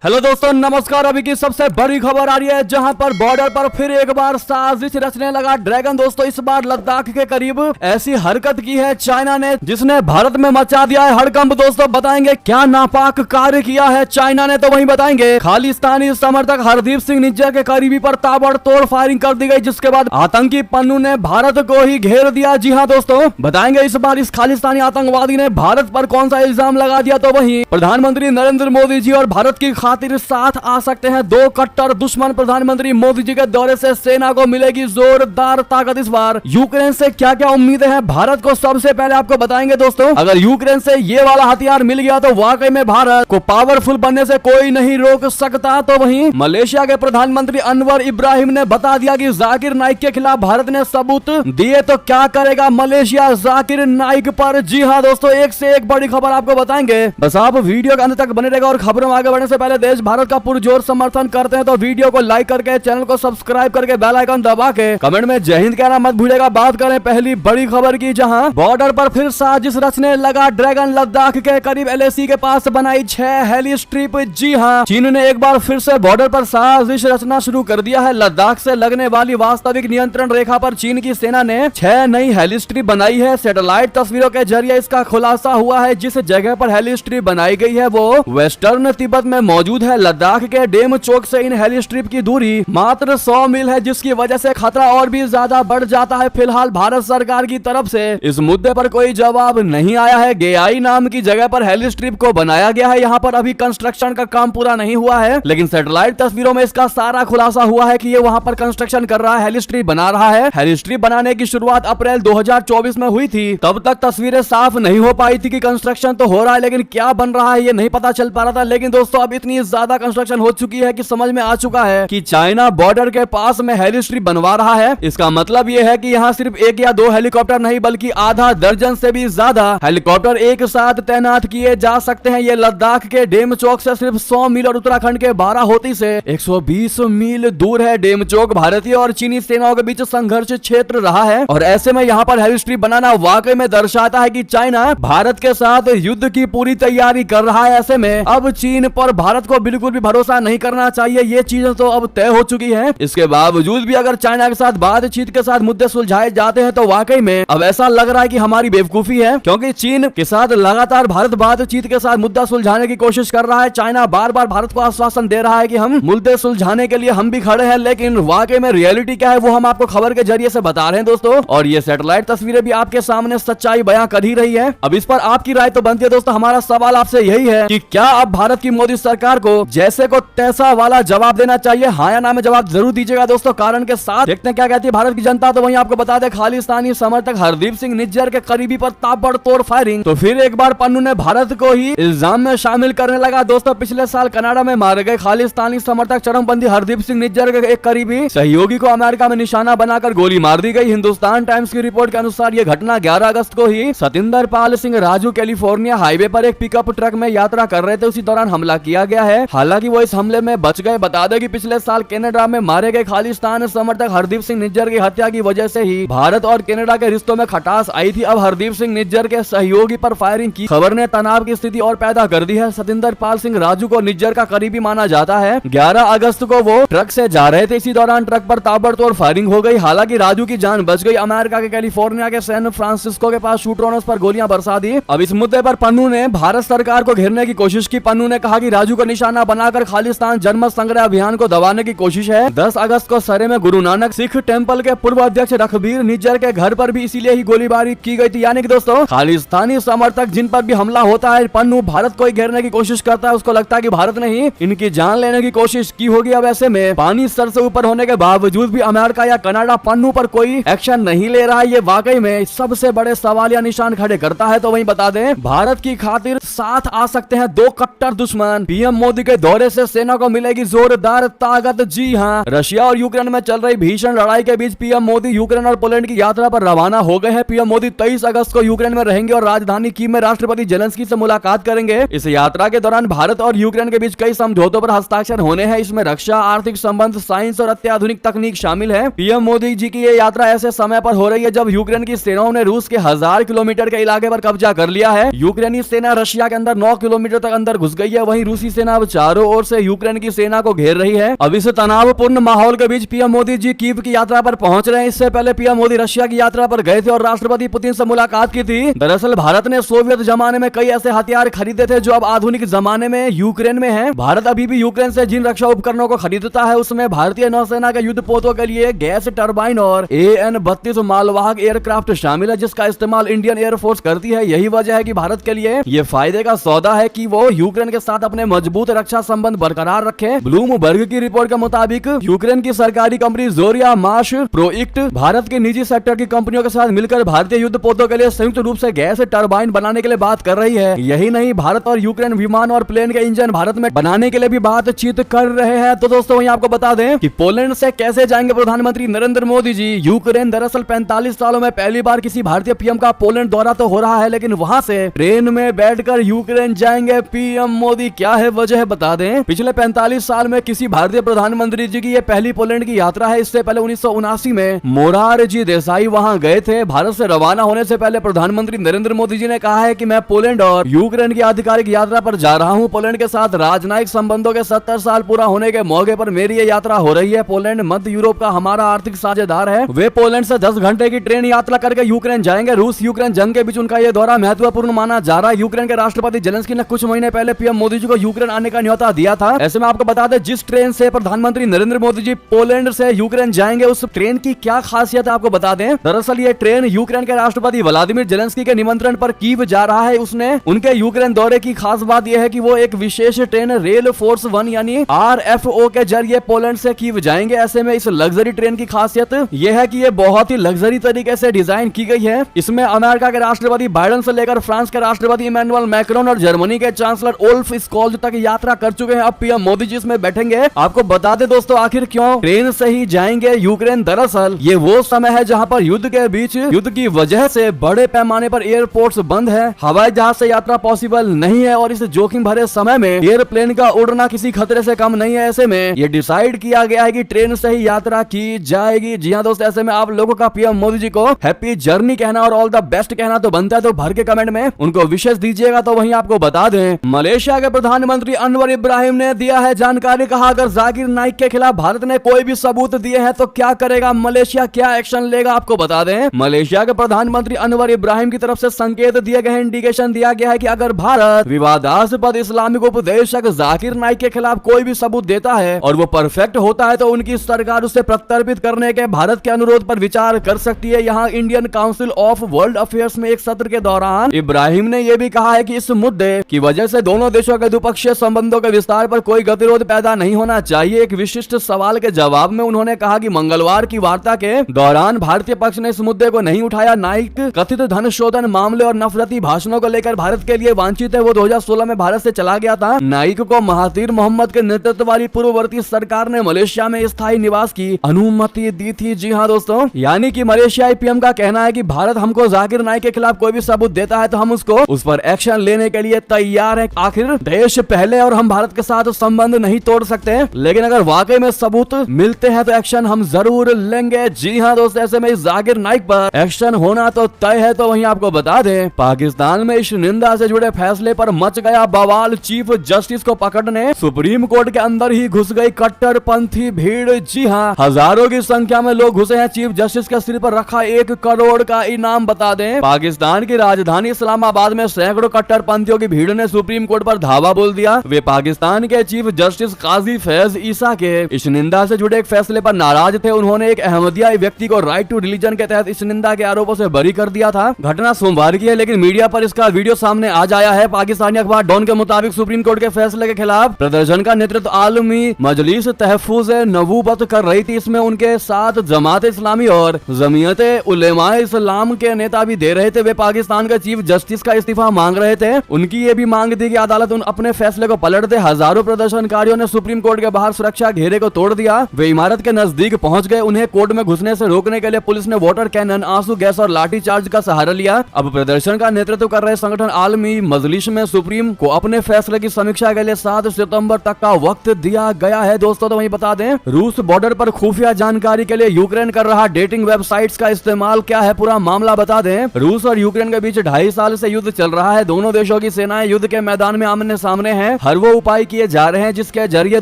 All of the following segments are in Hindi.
हेलो दोस्तों, नमस्कार। अभी की सबसे बड़ी खबर आ रही है, जहां पर बॉर्डर पर फिर एक बार साजिश रचने लगा ड्रैगन। दोस्तों, इस बार लद्दाख के करीब ऐसी हरकत की है चाइना ने, जिसने भारत में मचा दिया है हड़कंप। दोस्तों, बताएंगे क्या नापाक कार्य किया है चाइना ने, तो वहीं बताएंगे। खालिस्तानी समर्थक हरदीप सिंह निज्जर के करीबी पर ताबड़तोड़ फायरिंग कर दी गई, जिसके बाद आतंकी पन्नू ने भारत को ही घेर दिया। जी हाँ दोस्तों, बताएंगे इस बार इस खालिस्तानी आतंकवादी ने भारत पर कौन सा इल्जाम लगा दिया। तो वहीं प्रधानमंत्री नरेंद्र मोदी जी और भारत की खातिर साथ आ सकते हैं दो कट्टर दुश्मन। प्रधानमंत्री मोदी जी के दौरे से सेना को मिलेगी जोरदार ताकत। इस बार यूक्रेन से क्या क्या उम्मीदें हैं भारत को, सबसे पहले आपको बताएंगे। दोस्तों, अगर यूक्रेन से ये वाला हथियार मिल गया तो वाकई में भारत को पावरफुल बनने से कोई नहीं रोक सकता। तो वहीं मलेशिया के प्रधानमंत्री अनवर इब्राहिम ने बता दिया कि जाकिर नाइक के खिलाफ भारत ने सबूत दिए तो क्या करेगा मलेशिया जाकिर नाइक पर। जी हाँ दोस्तों, एक से एक बड़ी खबर आपको बताएंगे, बस आप वीडियो के अंत तक बने रहेगा। और खबरों में आगे बढ़ने से पहले देश भारत का पुरजोर समर्थन करते हैं तो वीडियो को लाइक करके चैनल को सब्सक्राइब करके बेल आइकन दबा के कमेंट में जय हिंद कहना मत भूलिएगा। बात करें पहली बड़ी खबर की, जहां बॉर्डर पर फिर साजिश रचने लगा ड्रैगन। लद्दाख के करीब एलएसी के पास बनाई 6 हेली स्ट्रिप। जी हां, चीन ने एक बार फिर से बॉर्डर पर साजिश रचना शुरू कर दिया है। लद्दाख से लगने वाली वास्तविक नियंत्रण रेखा पर चीन की सेना ने 6 नई हेली स्ट्रिप बनाई है। सैटेलाइट तस्वीरों के जरिए इसका खुलासा हुआ है। जिस जगह पर हेली स्ट्रिप बनाई गई है वो वेस्टर्न तिब्बत में मौजूद है। लद्दाख के डेम चौक से इन हेली स्ट्रिप की दूरी मात्र 100 मील है, जिसकी वजह से खतरा और भी ज्यादा बढ़ जाता है। फिलहाल भारत सरकार की तरफ से इस मुद्दे पर कोई जवाब नहीं आया है। गेआई नाम की जगह पर हेली स्ट्रिप को बनाया गया है। यहाँ पर अभी कंस्ट्रक्शन का काम पूरा नहीं हुआ है, लेकिन सैटेलाइट तस्वीरों में इसका सारा खुलासा हुआ है कि ये वहाँ पर कंस्ट्रक्शन कर रहा है, हेली स्ट्रिप बना रहा है। हेली स्ट्रिप बनाने की शुरुआत अप्रैल 2024 में हुई थी। तब तक तस्वीरें साफ नहीं हो पाई थी कि कंस्ट्रक्शन तो हो रहा है, लेकिन क्या बन रहा है ये नहीं पता चल पा रहा था। लेकिन दोस्तों, अब इतनी ज्यादा कंस्ट्रक्शन हो चुकी है कि समझ में आ चुका है कि चाइना बॉर्डर के पास में हेली स्ट्रिप बनवा रहा है। इसका मतलब यह है कि यहाँ सिर्फ 1 या 2 हेलीकॉप्टर नहीं, बल्कि आधा दर्जन से भी ज्यादा हेलीकॉप्टर एक साथ तैनात किए जा सकते हैं। ये लद्दाख के डेम चौक से सिर्फ 100 मील और उत्तराखंड के बाराहोती से 120 मील दूर है। डेम चौक भारतीय और चीनी सेनाओं के बीच संघर्ष क्षेत्र रहा है, और ऐसे में यहाँ पर हेली स्ट्रिप बनाना वाकई में दर्शाता है कि चाइना भारत के साथ युद्ध की पूरी तैयारी कर रहा है। ऐसे में अब चीन पर भारत को बिल्कुल भी भरोसा नहीं करना चाहिए, ये चीजें तो अब तय हो चुकी है। इसके बावजूद भी अगर चाइना के साथ बातचीत के साथ मुद्दे सुलझाए जाते हैं तो वाकई में अब ऐसा लग रहा है कि हमारी बेवकूफी है, क्योंकि चीन के साथ लगातार भारत बातचीत के साथ मुद्दा सुलझाने की कोशिश कर रहा है। चाइना बार बार भारत को आश्वासन दे रहा है कि हम मुद्दे सुलझाने के लिए हम भी खड़े हैं, लेकिन वाकई में रियलिटी क्या है वो हम आपको खबर के जरिए से बता रहे हैं दोस्तों। और ये सैटेलाइट तस्वीरें भी आपके सामने सच्चाई बयां कर ही रही है। अब इस पर आपकी राय तो बनती है दोस्तों। हमारा सवाल आपसे यही है कि क्या अब भारत की मोदी सरकार को जैसे को तैसा वाला जवाब देना चाहिए? हाँ या ना में जवाब जरूर दीजिएगा दोस्तों, कारण के साथ। देखते हैं क्या कहती है भारत की जनता। तो वहीं आपको बता दें, खालिस्तानी समर्थक हरदीप सिंह निज्जर के करीबी पर ताबड़तोड़ फायरिंग। तो फिर एक बार पन्नू ने भारत को ही इल्जाम में शामिल करने लगा। दोस्तों, पिछले साल कनाडा में मारे गए खालिस्तानी समर्थक चरमपंथी हरदीप सिंह निज्जर के एक करीबी सहयोगी को अमेरिका में निशाना बनाकर गोली मार दी गई। हिंदुस्तान टाइम्स की रिपोर्ट के अनुसार यह घटना 11 अगस्त को ही सतिंदर पाल सिंह राजू कैलिफोर्निया हाईवे पर एक पिकअप ट्रक में यात्रा कर रहे थे, उसी दौरान हमला किया गया है। हालांकि वो इस हमले में बच गए। बता दें कि पिछले साल कनाडा में मारे गए खालिस्तान समर्थक हरदीप सिंह निज्जर की हत्या की वजह से ही भारत और कनाडा के रिश्तों में खटास आई थी। अब हरदीप सिंह निज्जर के सहयोगी पर फायरिंग की खबर ने तनाव की स्थिति और पैदा कर दी है। सतिंदर पाल सिंह राजू को निज्जर का करीबी माना जाता है। 11 अगस्त को वो ट्रक से जा रहे थे, इसी दौरान ट्रक पर ताबड़तोड़ फायरिंग हो गई। हालांकि राजू की जान बच गई। अमेरिका के कैलिफोर्निया के सैन फ्रांसिस्को के पास शूटरों ने उस पर गोलियां बरसा दी। अब इस मुद्दे पर पन्नू ने भारत सरकार को घेरने की कोशिश की। पन्नू ने कहा कि राजू को निशाना बनाकर खालिस्तान जनमत संग्रह अभियान को दबाने की कोशिश है। 10 अगस्त को सरे में गुरु नानक सिख टेंपल के पूर्व अध्यक्ष रखबीर निज्जर के घर पर भी इसीलिए ही गोलीबारी की गई थी। यानी कि दोस्तों, खालिस्तानी समर्थक जिन पर भी हमला होता है, पन्नू भारत को ही घेरने की कोशिश करता है। उसको लगता है कि भारत ने ही इनकी जान लेने की कोशिश की होगी। अब ऐसे में पानी सर से ऊपर होने के बावजूद भी अमेरिका या कनाडा पन्नू पर कोई एक्शन नहीं ले रहा है। ये वाकई में सबसे बड़े सवालिया निशान खड़े करता है। तो वहीं बता दें, भारत की खातिर साथ आ सकते हैं दो कट्टर दुश्मन। पीएम मोदी के दौरे से सेना को मिलेगी जोरदार ताकत। जी हाँ, रशिया और यूक्रेन में चल रही भीषण लड़ाई के बीच पीएम मोदी यूक्रेन और पोलैंड की यात्रा पर रवाना हो गए हैं। पीएम मोदी 23 अगस्त को यूक्रेन में रहेंगे और राजधानी कीव में राष्ट्रपति जेलेंस्की से मुलाकात करेंगे। इस यात्रा के दौरान भारत और यूक्रेन के बीच कई समझौतों पर हस्ताक्षर होने हैं। इसमें रक्षा, आर्थिक संबंध, साइंस और अत्याधुनिक तकनीक शामिल है। पीएम मोदी जी की ये यात्रा ऐसे समय पर हो रही है जब यूक्रेन की सेनाओं ने रूस के 1000 किलोमीटर के इलाके पर कब्जा कर लिया है। यूक्रेनी सेना रशिया के अंदर 9 किलोमीटर तक अंदर घुस गई है। वहीं रूसी सेना सेना अब चारों ओर से यूक्रेन की सेना को घेर रही है। अब इस तनावपूर्ण माहौल के बीच पीएम मोदी जी कीव की यात्रा पर पहुंच रहे हैं। इससे पहले पीएम मोदी रशिया की यात्रा पर गए थे और राष्ट्रपति पुतिन से मुलाकात की थी। दरअसल भारत ने सोवियत जमाने में कई ऐसे हथियार खरीदे थे जो अब आधुनिक जमाने में यूक्रेन में है। भारत अभी भी यूक्रेन से जिन रक्षा उपकरणों को खरीदता है उसमें भारतीय नौसेना के युद्धपोतों के लिए गैस टरबाइन और AN-32 मालवाहक एयरक्राफ्ट शामिल है, जिसका इस्तेमाल इंडियन एयरफोर्स करती है। यही वजह है कि भारत के लिए ये फायदे का सौदा है कि वो यूक्रेन के साथ अपने मजबूत रक्षा संबंध बरकरार रखे। ब्लूमबर्ग की रिपोर्ट के मुताबिक यूक्रेन की सरकारी कंपनी जोरिया माश प्रोइक्ट भारत के निजी सेक्टर की कंपनियों के साथ मिलकर भारतीय युद्धपोतों के लिए संयुक्त रूप से गैस टरबाइन बनाने के लिए बात कर रही है। यही नहीं, भारत और यूक्रेन विमान और प्लेन के इंजन भारत में बनाने के लिए भी बातचीत कर रहे हैं। तो दोस्तों वहीं आपको बता दें कि पोलैंड से कैसे जाएंगे प्रधानमंत्री नरेंद्र मोदी जी यूक्रेन। दरअसल 45 सालों में पहली बार किसी भारतीय पीएम का पोलैंड दौरा तो हो रहा है, लेकिन वहां से ट्रेन में बैठकर यूक्रेन जाएंगे पीएम मोदी। क्या है वजह बता दें, पिछले 45 साल में किसी भारतीय प्रधानमंत्री जी की ये पहली पोलैंड की यात्रा है। इससे पहले 1979 में मोरारजी देसाई वहां गए थे। भारत से रवाना होने से पहले प्रधानमंत्री नरेंद्र मोदी जी ने कहा है कि मैं पोलैंड और यूक्रेन की आधिकारिक यात्रा पर जा रहा हूं। पोलैंड के साथ राजनयिक संबंधों के 70 साल पूरा होने के मौके पर मेरी ये यात्रा हो रही है। पोलैंड मध्य यूरोप का हमारा आर्थिक साझेदार है। वे पोलैंड से 10 घंटे की ट्रेन यात्रा करके यूक्रेन जाएंगे। रूस यूक्रेन जंग के बीच उनका यह दौरा महत्वपूर्ण माना जा रहा है। यूक्रेन के राष्ट्रपति जेलेंस्की ने कुछ महीने पहले पीएम मोदी जी को यूक्रेन आने का न्योता दिया था। ऐसे में आपको बता दें, जिस ट्रेन से प्रधानमंत्री नरेंद्र मोदी जी पोलैंड से यूक्रेन जाएंगे उस ट्रेन की क्या खासियत है आपको बता दें। दरअसल ये ट्रेन यूक्रेन के राष्ट्रपति व्लादिमीर जेलेंस्की के निमंत्रण पर कीव जा रहा है। उसने उनके यूक्रेन दौरे की खास बात यह है कि वो एक विशेष ट्रेन रेल फोर्स 1 यानी RFO के जरिए पोलैंड से कीव जाएंगे। ऐसे में इस लग्जरी ट्रेन की खासियत यह है कि ये बहुत ही लग्जरी तरीके से डिजाइन की गई है। इसमें अमेरिका के राष्ट्रपति बाइडेन से लेकर फ्रांस के राष्ट्रपति इमैनुअल मैक्रोन और जर्मनी के चांसलर ओल्फ स्कोल्ज तक यात्रा कर चुके हैं। अब पीएम मोदी जी इसमें बैठेंगे। आपको बता दें दोस्तों, आखिर क्यों ट्रेन से ही जाएंगे यूक्रेन। दरअसल ये वो समय है जहां पर युद्ध के बीच युद्ध की वजह से बड़े पैमाने पर एयरपोर्ट्स बंद है, हवाई जहाज से यात्रा पॉसिबल नहीं है और इस जोखिम भरे समय में एयरप्लेन का उड़ना किसी खतरे से कम नहीं है। ऐसे में ये डिसाइड किया गया है कि ट्रेन से ही यात्रा की जाएगी। जी हाँ दोस्तों, ऐसे में आप लोगों का पीएम मोदी जी को हैप्पी जर्नी कहना और ऑल द बेस्ट कहना तो बनता है, तो भर के कमेंट में उनको विशेष दीजिएगा। तो वहीं आपको बता दें, मलेशिया के प्रधानमंत्री अनवर इब्राहिम ने दिया है जानकारी। कहा अगर जाकिर नाइक के खिलाफ भारत ने कोई भी सबूत दिए हैं तो क्या करेगा मलेशिया, क्या एक्शन लेगा। आपको बता दें, मलेशिया के प्रधानमंत्री अनवर इब्राहिम की तरफ से संकेत दिए गए, इंडिकेशन दिया गया है कि अगर भारत विवादास्पद इस्लामिक उपदेशक जाकिर नाइक के खिलाफ कोई भी सबूत देता है और वो परफेक्ट होता है तो उनकी सरकार उसे प्रत्यर्पित करने के भारत के अनुरोध पर विचार कर सकती है। यहाँ Indian council of world affairs में एक सत्र के दौरान इब्राहिम ने यह भी कहा है कि इस मुद्दे की वजह से दोनों देशों के द्विपक्षीय संबंधों के विस्तार पर कोई गतिरोध पैदा नहीं होना चाहिए। एक विशिष्ट सवाल के जवाब में उन्होंने कहा कि मंगलवार की वार्ता के दौरान भारतीय पक्ष ने इस मुद्दे को नहीं उठाया। नाइक कथित धन शोधन मामले और नफरती भाषणों को लेकर भारत के लिए वांछित है। वो 2016 में भारत से चला गया था। नाइक को महातीर मोहम्मद के नेतृत्व वाली पूर्ववर्ती सरकार ने मलेशिया में स्थायी निवास की अनुमति दी थी। जी हाँ दोस्तों, यानी कि मलेशियाई पीएम का कहना है कि भारत हमको जाकिर नाइक के खिलाफ कोई भी सबूत देता है तो हम उसको उस पर एक्शन लेने के लिए तैयार है। आखिर देश पहले और हम भारत के साथ संबंध नहीं तोड़ सकते, लेकिन अगर वाकई में सबूत मिलते हैं तो एक्शन हम जरूर लेंगे। जी हाँ दोस्तों, ऐसे में जाकिर नाइक पर एक्शन होना तो तय है। तो वहीं आपको बता दें, पाकिस्तान में इस निंदा से जुड़े फैसले पर मच गया बवाल। चीफ जस्टिस को पकड़ने सुप्रीम कोर्ट के अंदर ही घुस गई कट्टरपंथी भीड़। जी हाँ, हजारों की संख्या में लोग घुसे हैं। चीफ जस्टिस के सिर पर रखा 1 करोड़ का इनाम। बता दें, पाकिस्तान की राजधानी इस्लामाबाद में सैकड़ों कट्टरपंथियों की भीड़ ने सुप्रीम कोर्ट पर धावा बोल दिया। वे पाकिस्तान के चीफ जस्टिस काजी फैज ईसा के इस निंदा से जुड़े एक फैसले पर नाराज थे। उन्होंने एक अहमदिया व्यक्ति को राइट टू रिलीजन के तहत इस निंदा के आरोपों से बरी कर दिया था। घटना सोमवार की है, लेकिन मीडिया पर इसका वीडियो सामने आ जाया है। पाकिस्तानी अखबार डॉन के मुताबिक सुप्रीम कोर्ट के फैसले के खिलाफ प्रदर्शन का नेतृत्व आलमी मजलिस तहफुज नबूवत कर रही थी। इसमें उनके साथ जमात इस्लामी और जमीयत उलेमाए इस्लाम के नेता भी दे रहे थे। वे पाकिस्तान के चीफ जस्टिस का इस्तीफा मांग रहे थे। उनकी ये भी मांग थी कि अदालत अपने फैसले को पलट दे। हजारों प्रदर्शनकारियों ने सुप्रीम कोर्ट के बाहर सुरक्षा घेरे को तोड़ दिया। वे इमारत के नजदीक पहुंच गए। उन्हें कोर्ट में घुसने से रोकने के लिए पुलिस ने वाटर कैनन, आंसू गैस और लाठी चार्ज का सहारा लिया। अब प्रदर्शन का नेतृत्व कर रहे संगठन आलमी मजलिस में सुप्रीम को अपने फैसले की समीक्षा के लिए 7 सितंबर तक का वक्त दिया गया है। दोस्तों, तो वहीं बता दें, रूस बॉर्डर पर खुफिया जानकारी के लिए यूक्रेन कर रहा डेटिंग वेबसाइट्स का इस्तेमाल। क्या है पूरा मामला बता दें। रूस और यूक्रेन के बीच 2.5 साल से युद्ध चल रहा है। दोनों देशों की सेनाएं युद्ध के मैदान में आमने सामने हैं। हर वो उपाय किए जा रहे हैं जिसके जरिए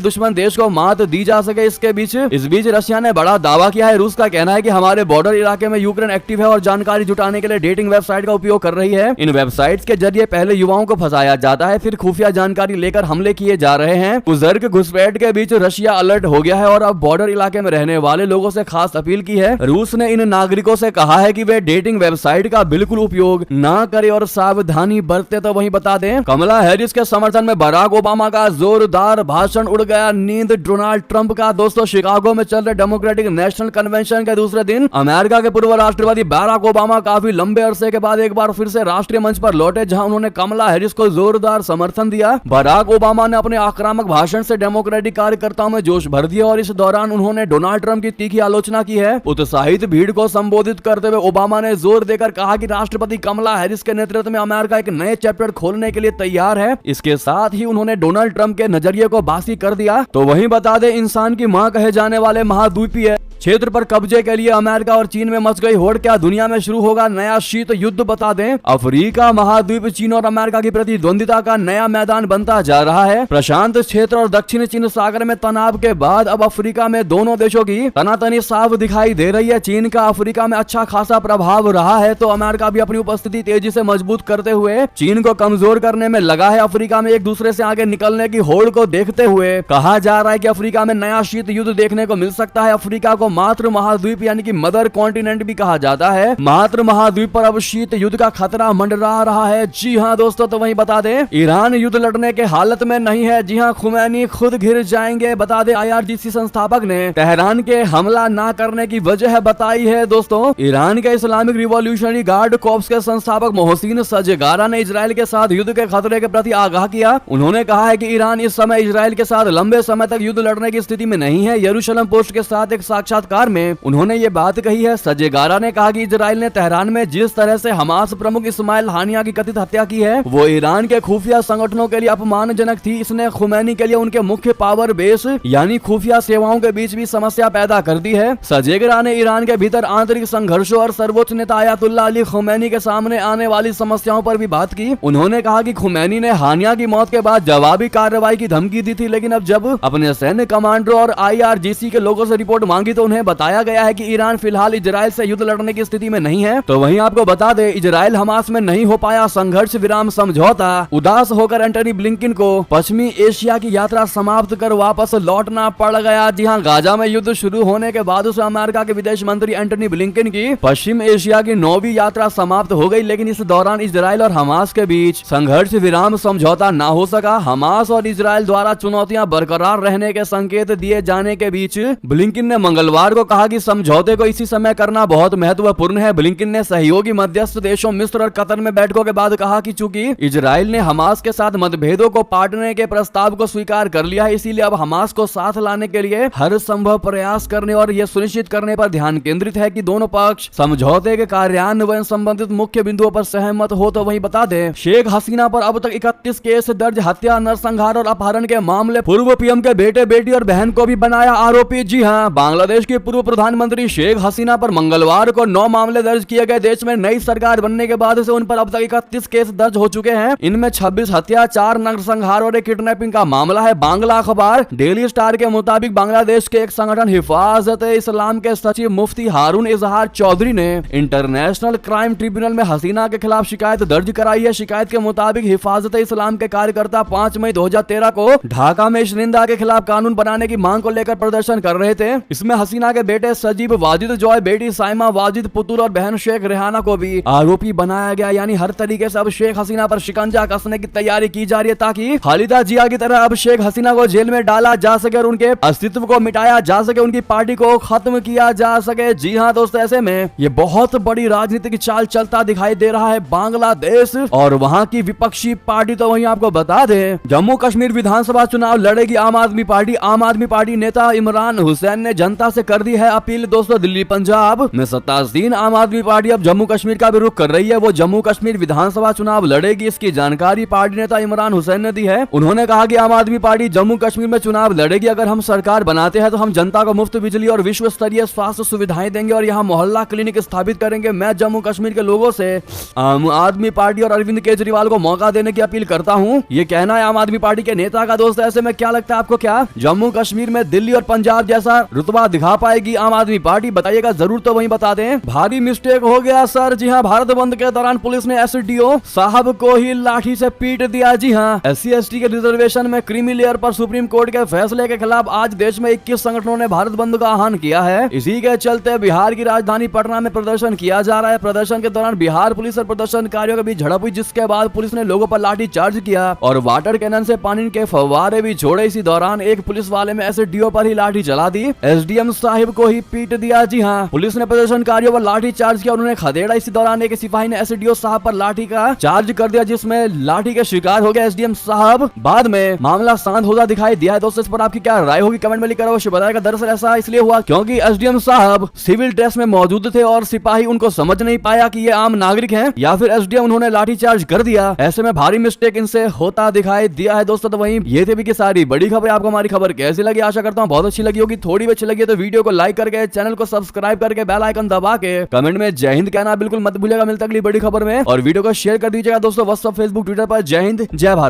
दुश्मन देश को मात दी जा सके। इस बीच रशिया ने बड़ा दावा किया है। रूस का कहना है कि हमारे बॉर्डर इलाके में यूक्रेन एक्टिव है और जानकारी जुटाने के लिए डेटिंग वेबसाइट का उपयोग कर रही है। इन वेबसाइट्स के जरिए पहले युवाओं को फंसाया जाता है, फिर खुफिया जानकारी लेकर हमले किए जा रहे हैं। बुजुर्ग घुसपैठ के बीच रशिया अलर्ट हो गया है और अब बॉर्डर इलाके में रहने वाले लोगों से खास अपील की है। रूस ने इन नागरिकों से कहा है कि वे डेटिंग वेबसाइट का बिल्कुल उपयोग ना करें और सावधानी बरते। तो वहीं बता दें, कमला हैरिस के समर्थन में बराक ओबामा का जोरदार भाषण उड़ गया नींद डोनाल्ड ट्रंप का। दोस्तों, शिकागो में चल रहे डेमोक्रेटिक नेशनल कन्वेंशन के दूसरे दिन अमेरिका के पूर्व राष्ट्रपति बराक ओबामा काफी लंबे अरसे के बाद एक बार फिर से राष्ट्रीय मंच पर लौटे, जहां उन्होंने कमला हैरिस को जोरदार समर्थन दिया। बराक ओबामा ने अपने आक्रामक भाषण से डेमोक्रेटिक कार्यकर्ताओं में जोश भर दिया और इस दौरान उन्होंने डोनाल्ड ट्रंप की तीखी आलोचना की है। उत्साहित भीड़ को संबोधित करते हुए ओबामा ने जोर देकर कहा कि राष्ट्रपति कमला हैरिस के नेतृत्व में अमेरिका एक नए चैप्टर खोलने के लिए तैयार है। इसके साथ ही उन्होंने डोनाल्ड ट्रंप के नजरिए को बासी कर दिया। तो वहीं बता दें, इंसान की मां कहे जाने वाले महाद्वीपीय क्षेत्र पर कब्जे के लिए अमेरिका और चीन में मच गई होड़। क्या दुनिया में शुरू होगा नया शीत युद्ध? बता दें, अफ्रीका महाद्वीप चीन और अमेरिका की प्रतिद्वंदिता का नया मैदान बनता जा रहा है। प्रशांत क्षेत्र और दक्षिण चीन सागर में तनाव के बाद अब अफ्रीका में दोनों देशों की तनातनी साफ दिखाई दे रही है। चीन का अफ्रीका में अच्छा खासा प्रभाव रहा है, तो अमेरिका भी अपनी उपस्थिति तेजी से मजबूत करते हुए चीन को कमजोर करने में लगा है। अफ्रीका में एक दूसरे से आगे निकलने की होड़ को देखते हुए कहा जा रहा है कि अफ्रीका में नया शीत युद्ध देखने को मिल सकता है। अफ्रीका को मात्र महाद्वीप यानी कि मदर कॉन्टिनेंट भी कहा जाता है। मात्र महाद्वीप पर अब शीत युद्ध का खतरा मंडरा रहा है। जी हां दोस्तों, तो वहीं बता दें, ईरान युद्ध लड़ने के हालत में नहीं है। जी हां, खुमैनी खुद घिर जाएंगे। बता दें, IRGC संस्थापक ने तेहरान के हमला ना करने की वजह बताई है। दोस्तों, ईरान के इस्लामिक रिवॉल्यूशनरी गार्ड कॉर्प्स के संस्थापक मोहसिन सजगारा ने इजराइल के साथ युद्ध के खतरे के प्रति आगाह किया। उन्होंने कहा है कि ईरान इस समय इजराइल के साथ लंबे समय तक युद्ध लड़ने की स्थिति में नहीं है। यरूशलेम पोस्ट के साथ एक साक्षात्कार में उन्होंने ये बात कही है। सजेगारा ने कहा कि इजराइल ने तेहरान में जिस तरह से हमास प्रमुख इस्माइल हानिया की कथित हत्या की है, वो ईरान के खुफिया संगठनों के लिए अपमानजनक थी। इसने खुमैनी के लिए उनके मुख्य पावर बेस यानी खुफिया सेवाओं के बीच भी समस्या पैदा कर दी है। सजेगरा ने ईरान के भीतर आंतरिक संघर्षों और सर्वोच्च नेता आयतुल्लाह अली खुमैनी के सामने आने वाली समस्याओं पर भी बात की। उन्होंने कहा कि खुमैनी ने हानिया की मौत के बाद जवाबी कार्रवाई की धमकी दी थी, लेकिन अब जब अपने सैन्य कमांडरों और IRGC के लोगों से रिपोर्ट मांगी तो उन्हें बताया गया है कि ईरान फिलहाल इजराइल से युद्ध लड़ने की स्थिति में नहीं है। तो वहीं आपको बता दें, इजराइल हमास में नहीं हो पाया संघर्ष विराम समझौता। उदास होकर एंटनी ब्लिंकन को पश्चिमी एशिया की यात्रा समाप्त कर वापस लौटना पड़ गया। जी हां, गाजा में युद्ध शुरू होने के बाद उसे अमेरिका के विदेश मंत्री एंटनी ब्लिंकन की पश्चिम एशिया की 9वीं यात्रा समाप्त हो गई, लेकिन इस दौरान इजराइल और हमास के बीच संघर्ष विराम समझौता ना हो सका। हमास और इजराइल द्वारा चुनौतियां बरकरार रहने के संकेत दिए जाने के बीच ब्लिंकन ने मंगलवार को कहा कि समझौते को इसी समय करना बहुत महत्वपूर्ण है। ब्लिंकन ने सहयोगी मध्यस्थ देशों मिस्र और कतर में बैठकों के बाद कहा कि चूंकि इजराइल ने हमास के साथ मतभेदों को पाटने के प्रस्ताव को स्वीकार कर लिया है, इसीलिए अब हमास को साथ लाने के लिए हर संभव प्रयास करने और यह सुनिश्चित करने पर ध्यान केंद्रित है कि दोनों पक्ष समझौते के कार्यान्वयन संबंधित मुख्य बिंदुओं पर सहमत हो। तो वहीं बता दें, शेख हसीना पर अब तक 31 केस दर्ज। हत्या, नरसंहार और अपहरण के मामले। पूर्व पीएम के बेटे, बेटी और बहन को भी बनाया आरोपी। जी हां, बांग्लादेश की पूर्व प्रधानमंत्री शेख हसीना पर मंगलवार को 9 मामले दर्ज किए गए। देश में नई सरकार बनने के बाद से उन पर अब तक 31 केस दर्ज हो चुके हैं। इनमें 26 हत्या, 4 नरसंहार और एक किडनैपिंग का मामला है। बांग्ला अखबार डेली स्टार के मुताबिक बांग्लादेश के एक संगठन हिफाजत-ए-इस्लाम के सचिव मुफ्ती हारून इजहार चौधरी ने इंटरनेशनल क्राइम ट्रिब्यूनल में हसीना के खिलाफ शिकायत दर्ज कराई है। शिकायत के मुताबिक हिफाजत-ए-इस्लाम के कार्यकर्ता 5 मई 2013 को ढाका में शर्मिंदा के खिलाफ कानून बनाने की मांग को लेकर प्रदर्शन कर रहे थे। इसमें हसीना के बेटे सजीब वाजिद जॉय, बेटी साइमा वाजिद पुतुल और बहन शेख रेहाना को भी आरोपी बनाया गया। यानी हर तरीके से अब शेख हसीना पर शिकंजा कसने की तैयारी की जा रही है, ताकि खालिदा जिया की तरह अब शेख हसीना को जेल में डाला जा सके और उनके अस्तित्व को मिटाया जा सके, उनकी पार्टी को खत्म किया जा सके। जी हां दोस्तों, ऐसे में ये बहुत बड़ी राजनीतिक चाल चलता दिखाई दे रहा है बांग्लादेश और वहां की विपक्षी पार्टी। तो वहीं आपको बता दें, जम्मू कश्मीर विधानसभा चुनाव लड़ेगी आम आदमी पार्टी। आम आदमी पार्टी नेता इमरान हुसैन ने जनता से कर दी है अपील दोस्तों दिल्ली पंजाब में सत्तासीन आम आदमी पार्टी अब जम्मू कश्मीर का भी रुख कर रही है। वो जम्मू कश्मीर विधानसभा चुनाव लड़ेगी, इसकी जानकारी पार्टी नेता इमरान हुसैन ने दी है। उन्होंने कहा कि आम आदमी पार्टी जम्मू कश्मीर में चुनाव लड़ेगी। अगर हम सरकार बनाते हैं तो हम जनता को मुफ्त बिजली और विश्व स्तरीय स्वास्थ्य सुविधाएं देंगे और यहाँ मोहल्ला क्लिनिक स्थापित करेंगे। मैं जम्मू कश्मीर के लोगों से आम आदमी पार्टी और अरविंद केजरीवाल को मौका देने की अपील करता हूँ। ये कहना है आम आदमी पार्टी के नेता का दोस्त। ऐसे में क्या लगता है आपको, क्या जम्मू कश्मीर में दिल्ली और पंजाब जैसा रुतबा दिखा पाएगी आम आदमी पार्टी? बताइएगा जरूर, तो वहीं बता दें। भारी मिस्टेक हो गया सर। जी हाँ, भारत बंद के दौरान पुलिस ने एसडीओ साहब को ही लाठी से पीट दिया। जी हाँ, SC/ST के रिजर्वेशन में क्रीमी लेयर पर सुप्रीम कोर्ट के फैसले के खिलाफ आज देश में 21 संगठनों ने भारत बंद का आह्वान किया है। इसी के चलते बिहार की राजधानी पटना में प्रदर्शन किया जा रहा है। प्रदर्शन के दौरान बिहार पुलिस और प्रदर्शनकारियों के बीच झड़प हुई, जिसके बाद पुलिस ने लोगों पर लाठी चार्ज किया और वाटर कैनन से पानी के फव्वारे भी छोड़े। इसी दौरान एक पुलिस वाले में एसडीओ पर ही लाठी चला दी, SDM साहिब को ही पीट दिया। जी हाँ, पुलिस ने प्रदर्शनकारियों पर लाठी चार्ज किया और उन्हें खदेड़ा। इसी दौरान एक सिपाही ने एसडीओ साहब पर लाठी का चार्ज कर दिया, जिसमें लाठी के शिकार हो गए SDM साहब। बाद में मामला शांत होता दिखाई दिया है। दोस्तों, इस पर आपकी क्या राय होगी कमेंट में लिखकर अवश्य बताएगा। दरअसल ऐसा इसलिए हुआ क्योंकि SDM साहब सिविल ड्रेस में मौजूद थे और सिपाही उनको समझ नहीं पाया कि ये आम नागरिक हैं या फिर SDM, उन्होंने लाठी चार्ज कर दिया। ऐसे में भारी मिस्टेक इनसे होता दिखाई दिया है। दोस्तों, तो वहीं ये थे भी की सारी बड़ी खबर। आपको हमारी खबर कैसी लगी? आशा करता हूँ बहुत अच्छी लगी होगी। थोड़ी भी अच्छी लगी तो वीडियो को लाइक करके, चैनल को सब्सक्राइब करके, बेल आइकन दबा के कमेंट में जय हिंद कहना बिल्कुल मत भूलिएगा। मिलता अगली बड़ी खबर में और वीडियो को शेयर कर दीजिएगा दोस्तों व्हाट्सएप, फेसबुक, ट्विटर पर। जय हिंद, जय भारत।